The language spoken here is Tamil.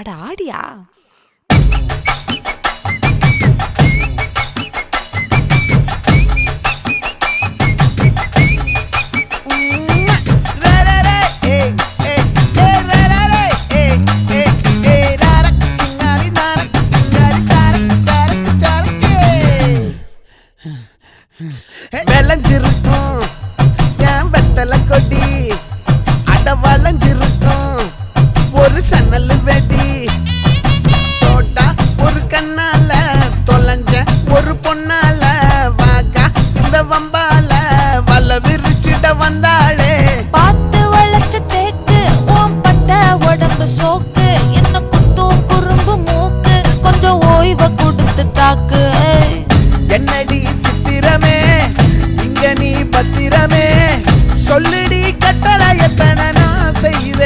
அட ஆடியா? விளைஞ்சிருக்கும் என் வெத்தலை கொடி, அட வளைஞ்சிருக்கும் ஒரு சன்னல் வெடி. தோட்டா ஒரு கண்ணால தொலைஞ்ச ஒரு பொண்ணால வாக்கா இந்த வம்பால வல விரிச்சிட வந்தாளே. பார்த்து வளைச்ச தேக்கு ஓம் பட்ட உடம்பு சோக்கு, என்ன குத்தும் குறும்பு மூக்கு, கொஞ்சம் ஓய்வை கொடுத்து தாக்கு. என்னடி சித்திரமே இங்க நீ பத்திரமே, சொல்லுடி கட்டளை எத்தனை நான் செய்ய